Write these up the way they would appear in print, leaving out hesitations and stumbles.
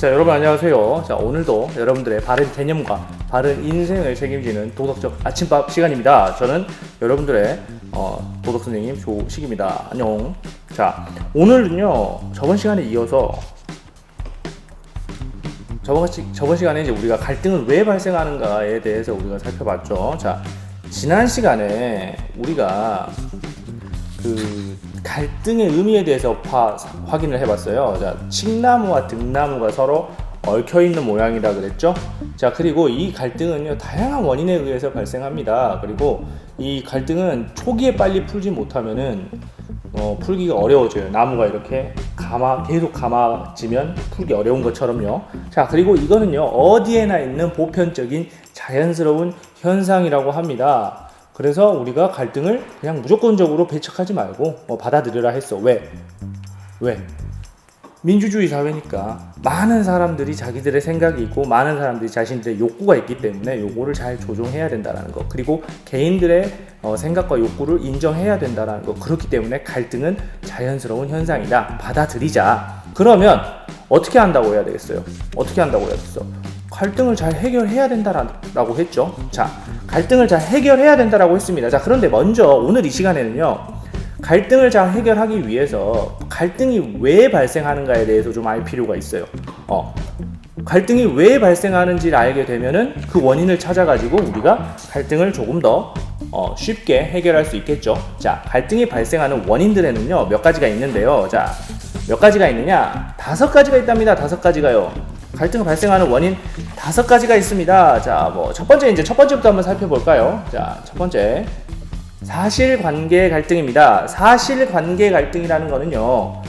자, 여러분 안녕하세요. 자, 오늘도 여러분들의 바른 개념과 바른 인생을 책임지는 도덕적 아침밥 시간입니다. 저는 여러분들의 도덕 선생님 조식입니다. 안녕. 자, 오늘은요, 저번 시간에 이어서 저번 시간에 이제 우리가 갈등은 왜 발생하는가에 대해서 우리가 살펴봤죠. 자, 지난 시간에 우리가 그 갈등의 의미에 대해서 확인을 해봤어요. 자, 칡나무와 등나무가 서로 얽혀있는 모양이다 그랬죠. 자, 그리고 이 갈등은요, 다양한 원인에 의해서 발생합니다. 그리고 이 갈등은 초기에 빨리 풀지 못하면은 풀기가 어려워져요. 나무가 이렇게 계속 감아지면 풀기 어려운 것처럼요. 자, 그리고 이거는요, 어디에나 있는 보편적인 자연스러운 현상이라고 합니다. 그래서 우리가 갈등을 그냥 무조건적으로 배척하지 말고 받아들여라 했어. 왜? 민주주의 사회니까 많은 사람들이 자기들의 생각이 있고 많은 사람들이 자신들의 욕구가 있기 때문에 요거를 잘 조정해야 된다는 거, 그리고 개인들의 생각과 욕구를 인정해야 된다는 거. 그렇기 때문에 갈등은 자연스러운 현상이다. 받아들이자. 그러면 어떻게 한다고 해야 되겠어요? 갈등을 잘 해결해야 된다라고 했죠. 자, 갈등을 잘 해결해야 된다라고 했습니다. 자, 그런데 먼저 오늘 이 시간에는요, 갈등을 잘 해결하기 위해서 갈등이 왜 발생하는가에 대해서 좀 알 필요가 있어요. 갈등이 왜 발생하는지를 알게 되면은 그 원인을 찾아가지고 우리가 갈등을 조금 더 쉽게 해결할 수 있겠죠. 자, 갈등이 발생하는 원인들에는요, 몇 가지가 있는데요. 자, 몇 가지가 있느냐? 5가지가 있답니다. 5가지가요. 갈등이 발생하는 원인 5가지가 있습니다. 자, 첫 번째부터 한번 살펴볼까요? 자, 첫 번째. 사실관계 갈등입니다. 사실관계 갈등이라는 거는요,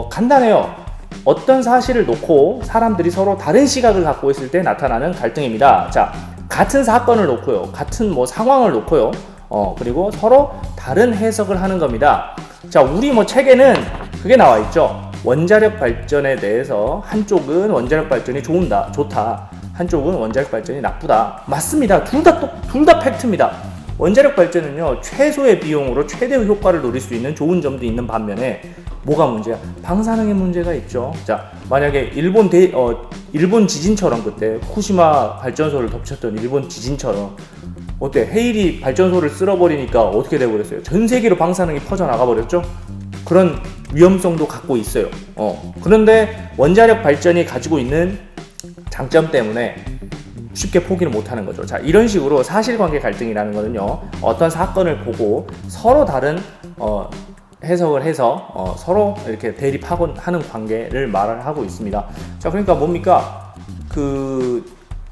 간단해요. 어떤 사실을 놓고 사람들이 서로 다른 시각을 갖고 있을 때 나타나는 갈등입니다. 자, 같은 사건을 놓고요, 같은 상황을 놓고요, 그리고 서로 다른 해석을 하는 겁니다. 자, 우리 책에는 그게 나와 있죠. 원자력 발전에 대해서 한쪽은 원자력 발전이 좋다. 한쪽은 원자력 발전이 나쁘다. 맞습니다. 둘 다 팩트입니다. 원자력 발전은요, 최소의 비용으로 최대의 효과를 노릴 수 있는 좋은 점도 있는 반면에 뭐가 문제야? 방사능의 문제가 있죠. 자, 만약에 일본 지진처럼, 그때 후쿠시마 발전소를 덮쳤던 일본 지진처럼 어때? 헤일이 발전소를 쓸어버리니까 어떻게 돼버렸어요? 전 세계로 방사능이 퍼져나가 버렸죠. 그런 위험성도 갖고 있어요. 그런데 원자력 발전이 가지고 있는 장점 때문에 쉽게 포기를 못하는 거죠. 자, 이런 식으로 사실관계 갈등이라는 거는요, 어떤 사건을 보고 서로 다른 해석을 해서 서로 이렇게 대립하고 하는 관계를 말을 하고 있습니다. 자, 그러니까 뭡니까?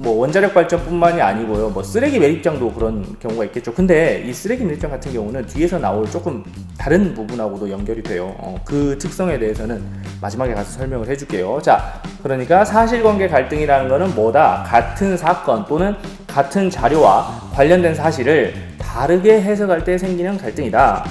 원자력 발전뿐만이 아니고요, 쓰레기 매립장도 그런 경우가 있겠죠. 근데 이 쓰레기 매립장 같은 경우는 뒤에서 나올 조금 다른 부분하고도 연결이 돼요. 그 특성에 대해서는 마지막에 가서 설명을 해줄게요. 자, 그러니까 사실관계 갈등이라는 거는 뭐다? 같은 사건 또는 같은 자료와 관련된 사실을 다르게 해석할 때 생기는 갈등이다.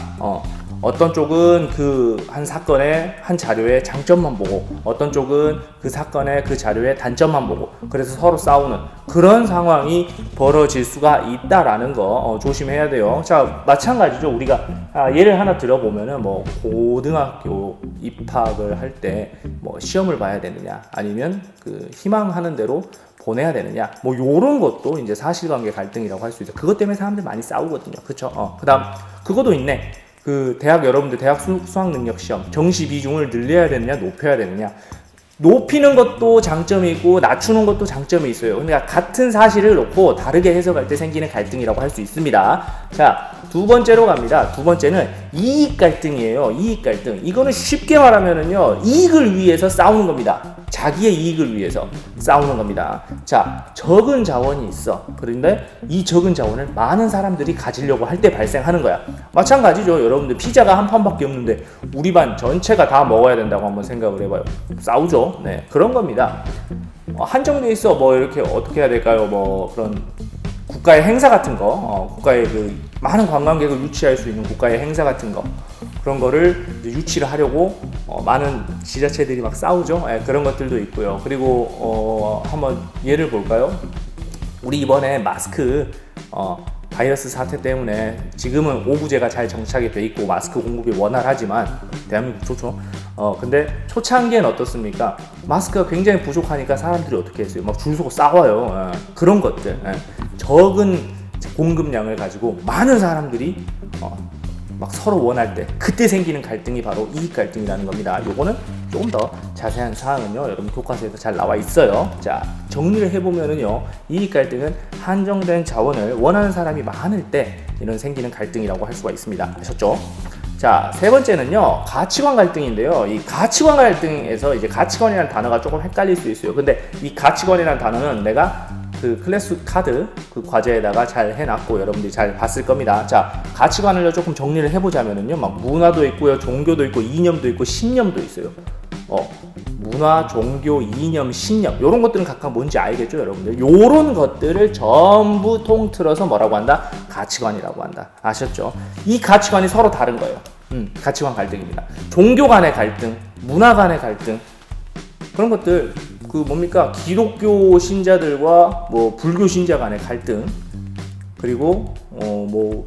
어떤 쪽은 그 한 사건의 한 자료의 장점만 보고, 어떤 쪽은 그 사건의 그 자료의 단점만 보고, 그래서 서로 싸우는 그런 상황이 벌어질 수가 있다라는 거 조심해야 돼요. 자, 마찬가지죠. 우리가 예를 하나 들어보면은 고등학교 입학을 할 때 시험을 봐야 되느냐, 아니면 그 희망하는 대로 보내야 되느냐, 요런 것도 이제 사실관계 갈등이라고 할 수 있어요. 그것 때문에 사람들 많이 싸우거든요. 그쵸? 그다음 그것도 있네. 여러분들 대학 수학 능력 시험 정시 비중을 늘려야 되느냐, 높여야 되느냐. 높이는 것도 장점이 있고 낮추는 것도 장점이 있어요. 그러니까 같은 사실을 놓고 다르게 해석할 때 생기는 갈등이라고 할 수 있습니다. 자, 두 번째로 갑니다. 두 번째는 이익 갈등이에요. 이익 갈등. 이거는 쉽게 말하면은요, 이익을 위해서 싸우는 겁니다. 자기의 이익을 위해서 싸우는 겁니다. 자, 적은 자원이 있어. 그런데 이 적은 자원을 많은 사람들이 가지려고 할 때 발생하는 거야. 마찬가지죠. 여러분들 피자가 한 판밖에 없는데 우리 반 전체가 다 먹어야 된다고 한번 생각을 해봐요. 싸우죠. 네, 그런 겁니다. 한정돼 있어. 이렇게 어떻게 해야 될까요? 그런 국가의 행사 같은 거, 국가의 많은 관광객을 유치할 수 있는 국가의 행사 같은 거, 그런 거를 유치를 하려고 많은 지자체들이 막 싸우죠. 그런 것들도 있고요. 그리고 한번 예를 볼까요? 우리 이번에 마스크 바이러스 사태 때문에 지금은 오부제가 잘 정착이 돼 있고 마스크 공급이 원활하지만, 대한민국 좋죠. 근데 초창기엔 어떻습니까? 마스크가 굉장히 부족하니까 사람들이 어떻게 했어요? 막 줄 서고 싸워요. 그런 것들. 적은 공급량을 가지고 많은 사람들이 막 서로 원할 때 그때 생기는 갈등이 바로 이익 갈등이라는 겁니다. 요거는 조금 더 자세한 사항은요, 여러분 교과서에서 잘 나와 있어요. 자, 정리를 해보면은요, 이익 갈등은 한정된 자원을 원하는 사람이 많을 때 이런 생기는 갈등이라고 할 수가 있습니다. 아셨죠? 자, 세 번째는요, 가치관 갈등인데요. 이 가치관 갈등에서 이제 가치관이라는 단어가 조금 헷갈릴 수 있어요. 근데 이 가치관이라는 단어는 내가 그 클래스 카드 그 과제에다가 잘 해놨고 여러분들이 잘 봤을 겁니다. 자, 가치관을 조금 정리를 해보자면은요, 막 문화도 있고요, 종교도 있고, 이념도 있고, 신념도 있어요. 문화, 종교, 이념, 신념 이런 것들은 각각 뭔지 알겠죠, 여러분들? 이런 것들을 전부 통틀어서 뭐라고 한다? 가치관이라고 한다. 아셨죠? 이 가치관이 서로 다른 거예요. 가치관 갈등입니다. 종교 간의 갈등, 문화 간의 갈등 그런 것들 그 뭡니까? 기독교 신자들과 뭐 불교 신자 간의 갈등 그리고 뭐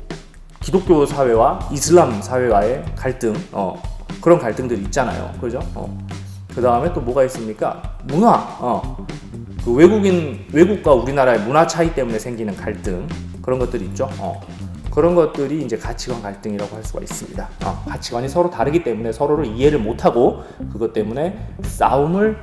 기독교 사회와 이슬람 사회와의 갈등 그런 갈등들이 있잖아요. 그죠? 그 다음에 또 뭐가 있습니까? 문화. 그 외국과 우리나라의 문화 차이 때문에 생기는 갈등. 그런 것들이 있죠. 그런 것들이 이제 가치관 갈등이라고 할 수가 있습니다. 가치관이 서로 다르기 때문에 서로를 이해를 못하고 그것 때문에 싸움을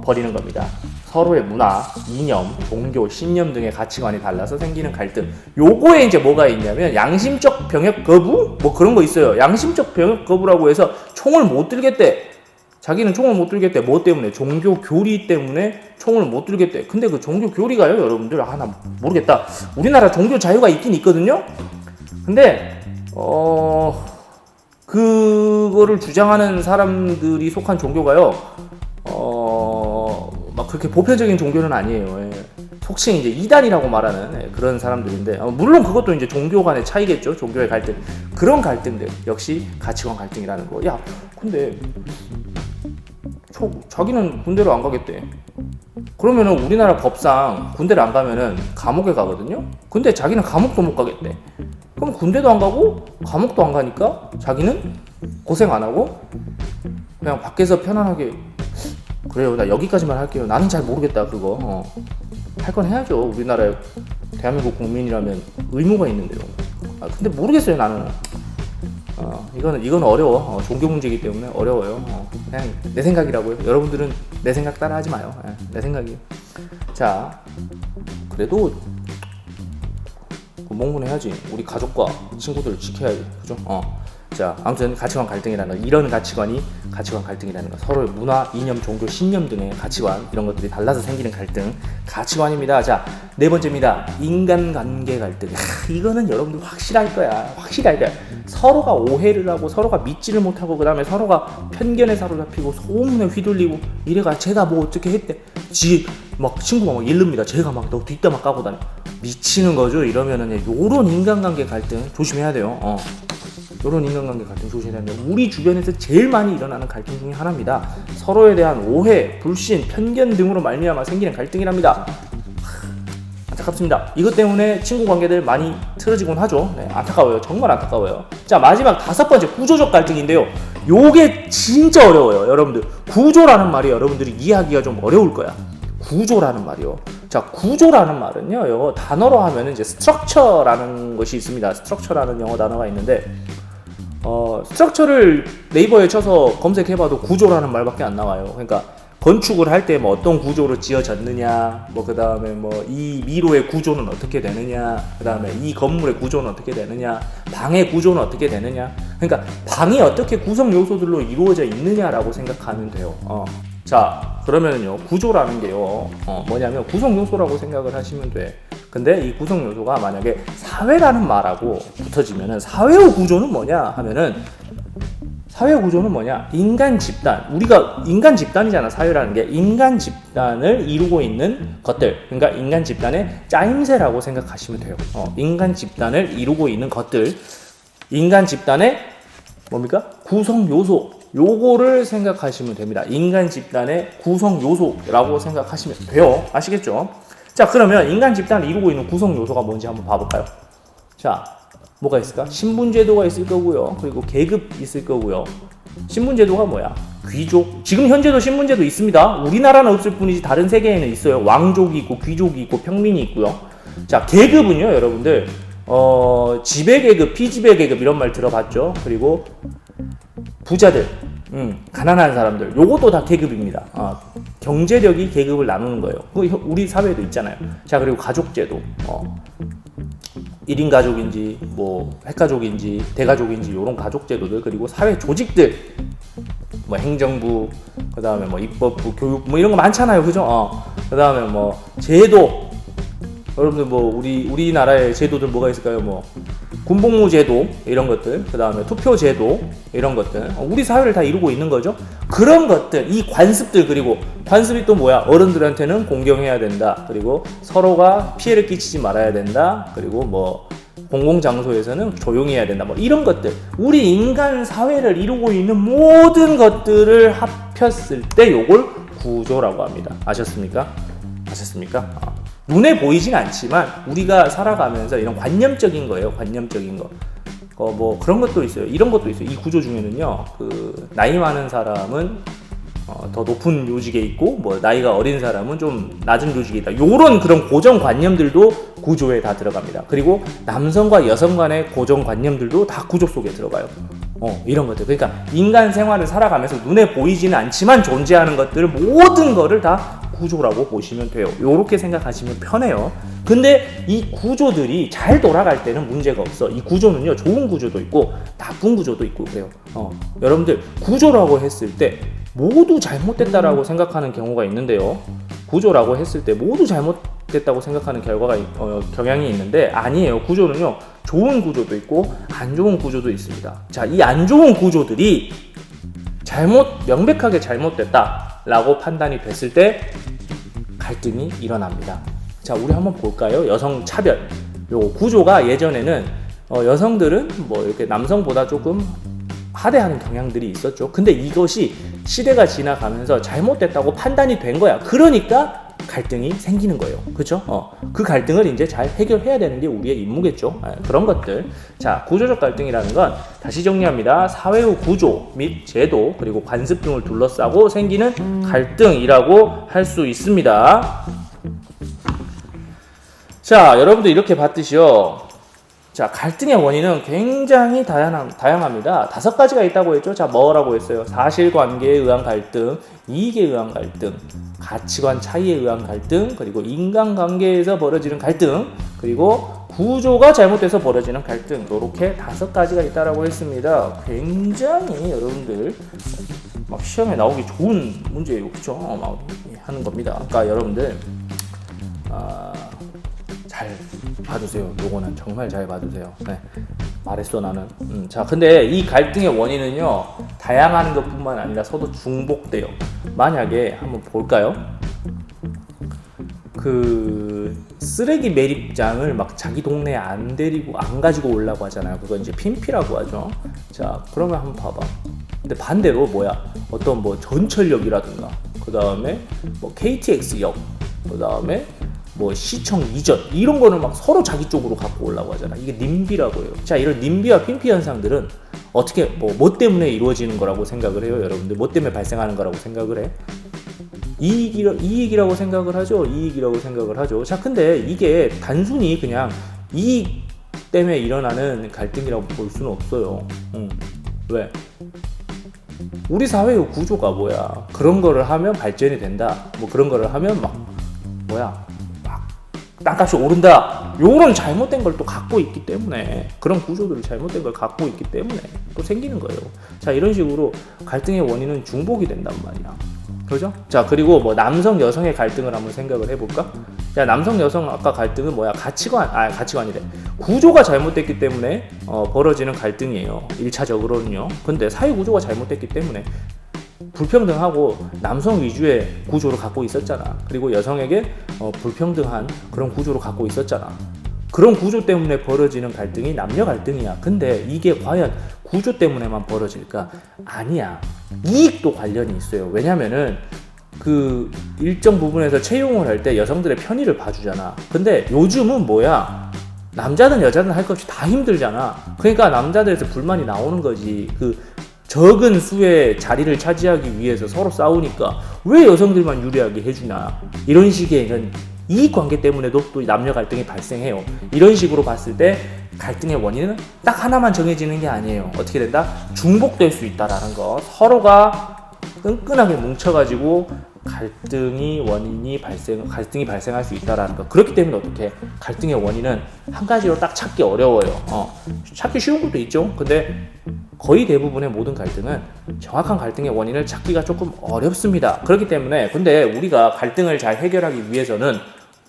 벌이는 겁니다. 서로의 문화, 이념, 종교, 신념 등의 가치관이 달라서 생기는 갈등. 요거에 이제 뭐가 있냐면 양심적 병역 거부? 뭐 그런 거 있어요. 양심적 병역 거부라고 해서 총을 못 들겠대. 자기는 총을 못 들겠대. 뭐 때문에? 종교 교리 때문에 총을 못 들겠대. 근데 그 종교 교리가요, 여러분들? 나 모르겠다. 우리나라 종교 자유가 있긴 있거든요? 근데, 그거를 주장하는 사람들이 속한 종교가요, 막 그렇게 보편적인 종교는 아니에요. 속칭 이제 이단이라고 말하는 그런 사람들인데, 물론 그것도 이제 종교 간의 차이겠죠. 종교의 갈등. 그런 갈등들, 역시 가치관 갈등이라는 거. 야, 근데, 자기는 군대를 안 가겠대. 그러면은 우리나라 법상 군대를 안 가면은 감옥에 가거든요. 근데 자기는 감옥도 못 가겠대. 그럼 군대도 안 가고 감옥도 안 가니까 자기는 고생 안 하고 그냥 밖에서 편안하게 그래요. 나 여기까지만 할게요. 나는 잘 모르겠다 그거. 할 건 해야죠. 우리나라에 대한민국 국민이라면 의무가 있는데요. 근데 모르겠어요 나는. 이건 어려워. 종교 문제이기 때문에 어려워요. 그냥 내 생각이라고요. 여러분들은 내 생각 따라 하지 마요. 내 생각이에요. 자, 그래도 몽문해야지. 우리 가족과 친구들을 지켜야지. 그죠? 자, 아무튼 가치관 갈등이라는 거, 이런 가치관이 가치관 갈등이라는 거. 서로의 문화, 이념, 종교, 신념 등의 가치관 이런 것들이 달라서 생기는 갈등, 가치관입니다. 자, 네 번째입니다. 인간관계 갈등. 이거는 여러분들 확실할 거야. 서로가 오해를 하고 서로가 믿지를 못하고 그 다음에 서로가 편견에 사로잡히고 소문에 휘둘리고 이래가 제가 뭐 어떻게 했대. 막 친구가 막 일릅니다. 제가 막 너 뒷담화 까고 다녀. 미치는 거죠. 이러면은 요런 인간관계 갈등 조심해야 돼요. 이런 인간관계 갈등 조심해야 되는데 우리 주변에서 제일 많이 일어나는 갈등 중에 하나입니다. 서로에 대한 오해, 불신, 편견 등으로 말미암아 생기는 갈등이랍니다. 안타깝습니다. 이것 때문에 친구 관계들 많이 틀어지곤 하죠. 네, 안타까워요. 정말 안타까워요. 자, 마지막 다섯 번째 구조적 갈등인데요. 요게 진짜 어려워요. 여러분들 구조라는 말이 여러분들이 이해하기가 좀 어려울 거야. 구조라는 말이요. 자, 구조라는 말은요, 영어 단어로 하면 이제 structure라는 것이 있습니다. structure라는 영어 단어가 있는데, 스트럭처를 네이버에 쳐서 검색해봐도 구조라는 말밖에 안 나와요. 그러니까 건축을 할 때 뭐 어떤 구조로 지어졌느냐, 뭐 그 다음에 뭐 이 미로의 구조는 어떻게 되느냐, 그 다음에 이 건물의 구조는 어떻게 되느냐, 방의 구조는 어떻게 되느냐. 그러니까 방이 어떻게 구성 요소들로 이루어져 있느냐라고 생각하면 돼요. 자, 그러면은요, 구조라는 게요, 뭐냐면 구성 요소라고 생각을 하시면 돼. 근데 이 구성 요소가 만약에 사회라는 말하고 붙어지면은 사회의 구조는 뭐냐 하면은 사회 구조는 뭐냐? 인간 집단. 우리가 인간 집단이잖아. 사회라는 게 인간 집단을 이루고 있는 것들. 그러니까 인간 집단의 짜임새라고 생각하시면 돼요. 인간 집단을 이루고 있는 것들. 인간 집단의 뭡니까? 구성 요소. 요거를 생각하시면 됩니다. 인간 집단의 구성 요소라고 생각하시면 돼요. 아시겠죠? 자, 그러면 인간 집단을 이루고 있는 구성 요소가 뭔지 한번 봐볼까요? 자, 뭐가 있을까? 신분제도가 있을 거고요. 그리고 계급 있을 거고요. 신분제도가 뭐야? 귀족, 지금 현재도 신분제도 있습니다. 우리나라는 없을 뿐이지 다른 세계에는 있어요. 왕족이 있고 귀족이 있고 평민이 있고요. 자, 계급은요, 여러분들 지배계급, 피지배계급 이런 말 들어봤죠? 그리고 부자들, 가난한 사람들, 요것도 다 계급입니다. 경제력이 계급을 나누는 거예요. 우리 사회에도 있잖아요. 자, 그리고 가족제도, 1인 가족인지 뭐 핵가족인지 대가족인지 요런 가족제도들, 그리고 사회 조직들, 뭐 행정부, 그 다음에 뭐 입법부, 교육부 뭐 이런 거 많잖아요, 그죠? 그 다음에 뭐 제도, 여러분들 뭐 우리나라의 제도들 뭐가 있을까요? 뭐 군복무 제도 이런 것들, 그 다음에 투표 제도 이런 것들, 우리 사회를 다 이루고 있는 거죠. 그런 것들, 이 관습들, 그리고 관습이 또 뭐야? 어른들한테는 공경해야 된다. 그리고 서로가 피해를 끼치지 말아야 된다. 그리고 뭐 공공장소에서는 조용히 해야 된다. 뭐 이런 것들, 우리 인간 사회를 이루고 있는 모든 것들을 합쳤을 때 요걸 구조라고 합니다. 아셨습니까? 눈에 보이진 않지만 우리가 살아가면서 이런 관념적인 거예요. 관념적인 거. 뭐 그런 것도 있어요. 이런 것도 있어요. 이 구조 중에는요, 그 나이 많은 사람은 더 높은 요직에 있고, 뭐 나이가 어린 사람은 좀 낮은 요직에 있다. 요런 그런 고정관념들도 구조에 다 들어갑니다. 그리고 남성과 여성 간의 고정관념들도 다 구조 속에 들어가요. 이런 것들. 그러니까 인간 생활을 살아가면서 눈에 보이지는 않지만 존재하는 것들, 모든 거를 다 구조라고 보시면 돼요. 요렇게 생각하시면 편해요. 근데 이 구조들이 잘 돌아갈 때는 문제가 없어. 이 구조는요, 좋은 구조도 있고 나쁜 구조도 있고 그래요. 여러분들 구조라고 했을 때 모두 잘못됐다라고 생각하는 경우가 있는데요. 구조라고 했을 때 모두 잘못됐다고 생각하는 결과가 경향이 있는데, 아니에요. 구조는요, 좋은 구조도 있고 안 좋은 구조도 있습니다. 자, 이 안 좋은 구조들이 명백하게 잘못됐다라고 판단이 됐을 때 갈등이 일어납니다. 자, 우리 한번 볼까요? 여성 차별. 요 구조가 예전에는 여성들은 뭐 이렇게 남성보다 조금 하대하는 경향들이 있었죠. 근데 이것이 시대가 지나가면서 잘못됐다고 판단이 된 거야. 그러니까 갈등이 생기는 거예요. 그렇죠? 그 갈등을 이제 잘 해결해야 되는 게 우리의 임무겠죠. 그런 것들. 자, 구조적 갈등이라는 건 다시 정리합니다. 사회의 구조 및 제도, 그리고 관습 등을 둘러싸고 생기는 갈등이라고 할 수 있습니다. 자, 여러분들 이렇게 봤듯이요. 자, 갈등의 원인은 굉장히 다양합니다. 5가지가 있다고 했죠. 자, 뭐라고 했어요? 사실관계에 의한 갈등, 이익에 의한 갈등, 가치관 차이에 의한 갈등, 그리고 인간관계에서 벌어지는 갈등, 그리고 구조가 잘못돼서 벌어지는 갈등. 이렇게 5가지가 있다고 했습니다. 굉장히 여러분들 막 시험에 나오기 좋은 문제예요. 그렇죠? 막 하는 겁니다. 그러니까 여러분들 잘 봐두세요. 요거는 정말 잘 봐두세요. 네. 말했어 나는. 자, 근데 이 갈등의 원인은요, 다양한 것뿐만 아니라 서로 중복돼요. 만약에 한번 볼까요? 그 쓰레기 매립장을 막 자기 동네에 안 데리고 안 가지고 오려고 하잖아요. 그건 이제 핀피라고 하죠. 자, 그러면 한번 봐봐. 근데 반대로 어떤 뭐 전철역이라든가, 그 다음에 뭐 KTX역, 그 다음에 뭐 시청 이전, 이런 거는 막 서로 자기 쪽으로 갖고 오려고 하잖아. 이게 님비라고 해요. 자, 이런 님비와 핀피 현상들은 어떻게 뭐 때문에 이루어지는 거라고 생각을 해요? 여러분들 뭐 때문에 발생하는 거라고 생각을 해? 이익이라고 생각을 하죠. 이익이라고 생각을 하죠. 자, 근데 이게 단순히 그냥 이익 때문에 일어나는 갈등이라고 볼 수는 없어요. 왜? 우리 사회의 구조가 뭐야? 그런 거를 하면 발전이 된다. 뭐 그런 거를 하면 막 땅값이 오른다. 요런 잘못된 걸 또 갖고 있기 때문에, 그런 구조들을 잘못된 걸 갖고 있기 때문에 또 생기는 거예요. 자, 이런 식으로 갈등의 원인은 중복이 된단 말이야. 그죠? 자, 그리고 뭐 남성 여성의 갈등을 한번 생각을 해볼까? 자, 남성 여성 아까 갈등은 가치관이래. 구조가 잘못됐기 때문에 벌어지는 갈등이에요. 1차적으로는요. 근데 사회 구조가 잘못됐기 때문에 불평등하고 남성 위주의 구조를 갖고 있었잖아. 그리고 여성에게 불평등한 그런 구조를 갖고 있었잖아. 그런 구조 때문에 벌어지는 갈등이 남녀 갈등이야. 근데 이게 과연 구조 때문에만 벌어질까? 아니야. 이익도 관련이 있어요. 왜냐면은 그 일정 부분에서 채용을 할 때 여성들의 편의를 봐주잖아. 근데 요즘은 남자든 여자든 할 것 없이 다 힘들잖아. 그러니까 남자들에서 불만이 나오는 거지. 그 적은 수의 자리를 차지하기 위해서 서로 싸우니까 왜 여성들만 유리하게 해주나, 이런 식의 이익 관계 때문에도 또 남녀 갈등이 발생해요. 이런 식으로 봤을 때 갈등의 원인은 딱 하나만 정해지는 게 아니에요. 어떻게 된다? 중복될 수 있다라는 거. 서로가 끈끈하게 뭉쳐가지고 갈등이 발생할 수 있다라는 거. 그렇기 때문에 어떻게 갈등의 원인은 한 가지로 딱 찾기 어려워요. 찾기 쉬운 것도 있죠. 근데 거의 대부분의 모든 갈등은 정확한 갈등의 원인을 찾기가 조금 어렵습니다. 그렇기 때문에 근데 우리가 갈등을 잘 해결하기 위해서는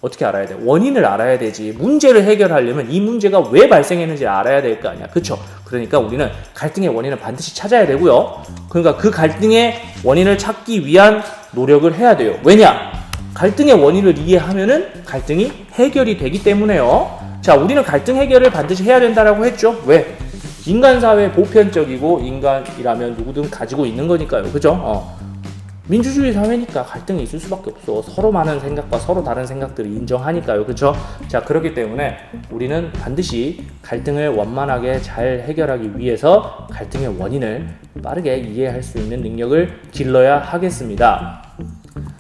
어떻게 알아야 돼? 원인을 알아야 되지. 문제를 해결하려면 이 문제가 왜 발생했는지 알아야 될 거 아니야. 그쵸? 그러니까 우리는 갈등의 원인을 반드시 찾아야 되고요. 그러니까 그 갈등의 원인을 찾기 위한 노력을 해야 돼요. 왜냐? 갈등의 원인을 이해하면은 갈등이 해결이 되기 때문에요. 자, 우리는 갈등 해결을 반드시 해야 된다라고 했죠. 왜? 인간 사회 보편적이고 인간이라면 누구든 가지고 있는 거니까요. 그죠? 민주주의 사회니까 갈등이 있을 수밖에 없어. 서로 많은 생각과 서로 다른 생각들을 인정하니까요. 그렇죠? 자, 그렇기 때문에 우리는 반드시 갈등을 원만하게 잘 해결하기 위해서 갈등의 원인을 빠르게 이해할 수 있는 능력을 길러야 하겠습니다.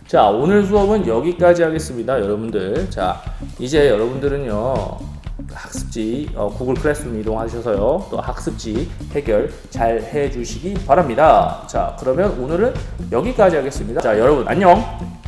자, 오늘 수업은 여기까지 하겠습니다. 여러분들. 자, 이제 여러분들은요, 학습지 구글 클래스룸 이동하셔서요, 또 학습지 해결 잘 해주시기 바랍니다. 자, 그러면 오늘은 여기까지 하겠습니다. 자, 여러분 안녕.